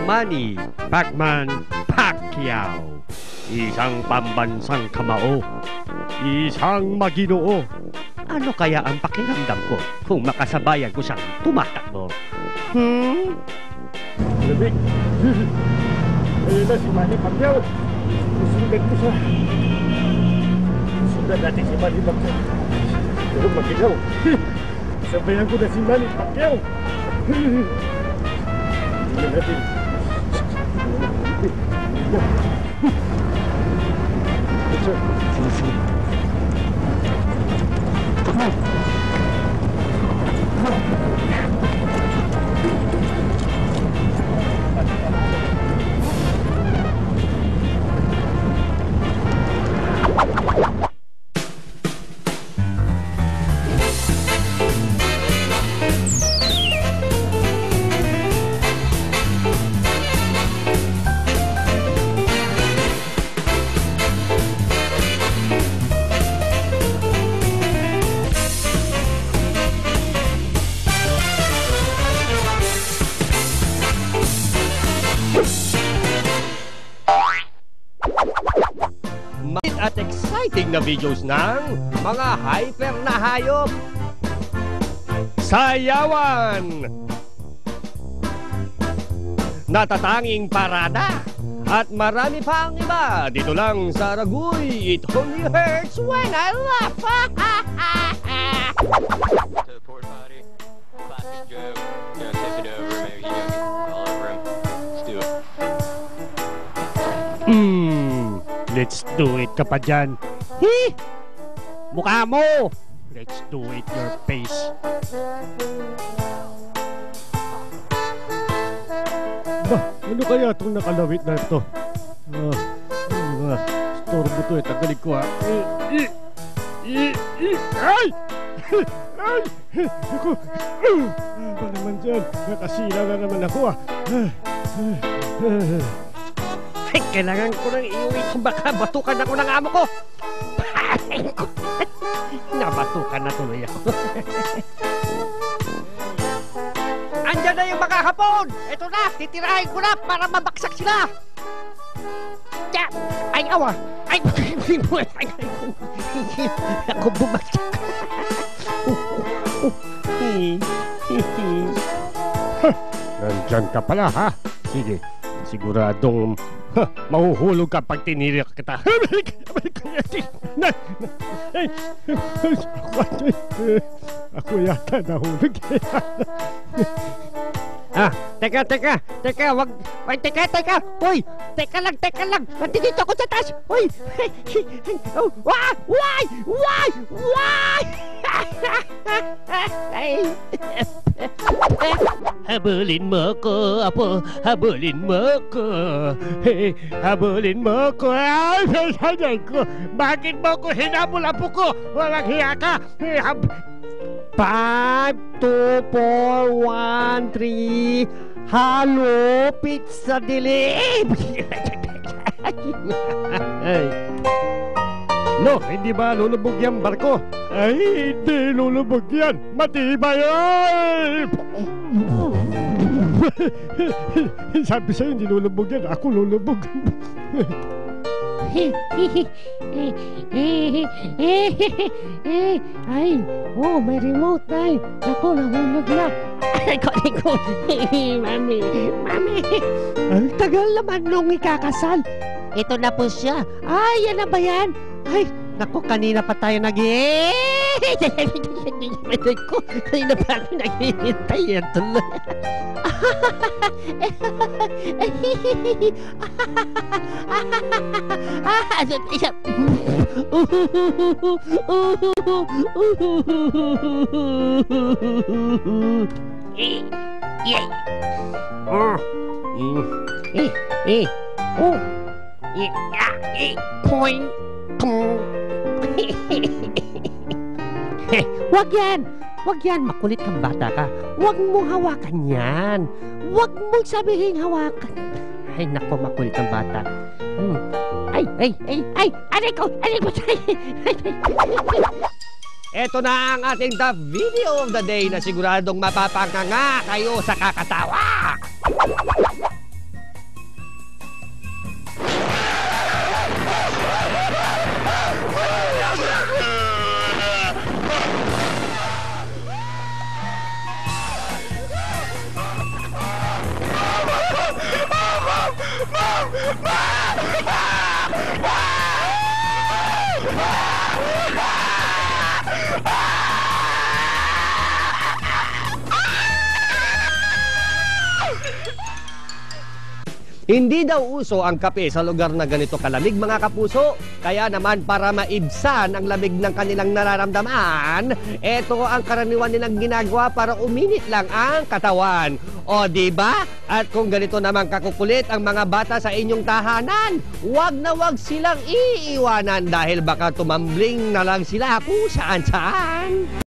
Manny Pacman Pacquiao. Isang pambansang kamao, isang maginoo. Ano kaya ang pakiramdam ko kung makasabayan ko siyang tumatakbo? Lamig. Ayun na si Manny Pacquiao. Susundan ko siya. Susundan natin si Manny Pacquiao. Pero maginaw. Sabayan ko na si Manny Pacquiao. Tingnan natin. At exciting na videos ng mga hyper na hayop. Sayawan, natatanging parada, at marami pang iba dito lang sa Ragoy. It only hurts when I laugh. To the porta potty, classic joke, tip it over, maybe all over him. Let's do it. Let's do it, kapadyan. Mukha mo! Let's do it, your face. Ba, ano kaya itong nakalawit na ito? Storbo to eh, tanggalin ko ha. Ay! Ay! Ako! Ba naman dyan? Nakasila na naman ako ah. Ay, kailangan ko nang iuwi kung baka batukan ako ng amo ko. Nabatukan na tuloy ako. Andyan na yung mga hapon! Ito na, titirahin ko na para mabaksak sila! Tiya! Ay, awa! Ay, ako bumagsak! Nandyan ka pala ha? Sige, siguradong mahuhulog ka pag tinirik kita. Ako yata nahulog. Teka, wag, teka, hoy, teka lang, nandito ako sa taas, hoy, why, habulin mo ko, apo, habulin mo ko, habulin mo ko, ay, sasayan ko, bakit mo ko hinabol, apo ko, walang hiya ka, 5, 2, 4, 1, 3. Halo, pizza dilim! No, hindi ba lulubog yan barko? Ay, hindi lulubog yan. Matibay yan! Sabi sa'yo, hindi lulubog yan. Ako lulubog. Ay, oh, may remote ay. Ako, nahulog na. Ay, ko. Mami. Ang tagal naman nung ikakasal. Ito na po siya. Ay, yan na ba yan? Ay, naku, kanina pa tayo kanina pa ako naghihintay. Yan tuloy. Point. Wag yan, makulit kang bata ka. Wag mong hawakan yan. Wag mong sabihin hawakan. Ay, nako, makulit kang bata. Ay, aray ko. Ito na ang ating the video of the day na siguradong mapapanganga kayo sa kakatawa. Hindi daw uso ang kape sa lugar na ganito kalamig mga kapuso. Kaya naman para maibsan ang lamig ng kanilang nararamdaman, eto ang karaniwan nilang ginagawa para uminit lang ang katawan. O di ba? At kung ganito naman kakukulit ang mga bata sa inyong tahanan, wag na wag silang iiwanan dahil baka tumambling na lang sila kung saan-saan.